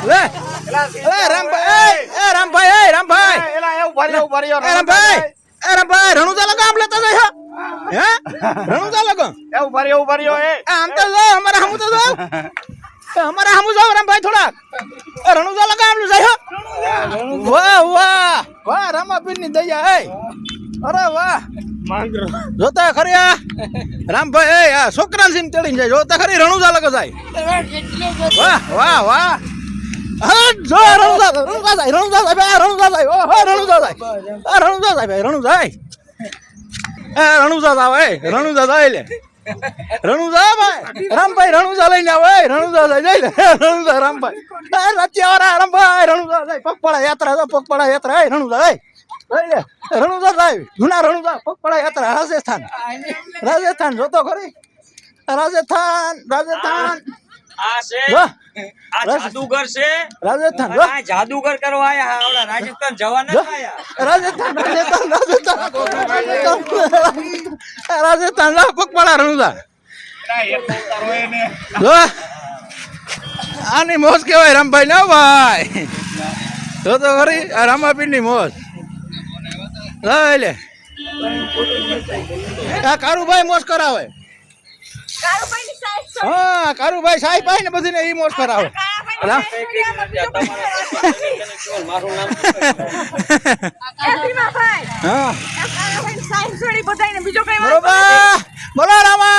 લે રામભાઈ એ રામભાઈ એલા એવું ભર્યો રામભાઈ રણુજા લગા આમ લેતા જાય હે રણુજા લગા એવું ભર્યો એ આમ તો જો અમારા હમુ તો જો અમારા હમુ જાવ રામભાઈ થોડા રણુજા લગા આમ જાય વાહ રામાપીર ની દયા હે અરે વાહ માંગરો જોતા ખરી આ રામભાઈ આ છોકરા સિંહ તેડીને જાય જોતા ખરી રણુજા લગા જાય વાહ હા જો રણુજા જાય રણુજા જાય ઓહો રણુજા જાય લે રણુજા ભાઈ રામભાઈ રણુજા લઈને આવે રણુજા જાય લે રણુજા રામભાઈ રત્યાવાળા રામભાઈ રણુજા જાય પગપાળા યાત્રા રણુજા જાય રણુજા જાય જૂના રણુજા પગપાળા યાત્રા રાજસ્થાન જોતો ખરી રાજસ્થાન આ છે આ જાદુગર છે રાજસ્થાન આ જાદુગર કરવા આયા આવડા રાજસ્થાન જવા ન આયા રાજસ્થાન પગપાળા રણુજા આની મોજ કેવાય રામભાઈ ના ભાઈ જોતો ખરી આ રામાપીર ની મોજ લે આ કારુભાઈ મોજ કરાવે હા કારુભાઈ સાહેબ ભાઈ ને બધી ને ઈ મોજ કરાવે બરોબર બોલો રામા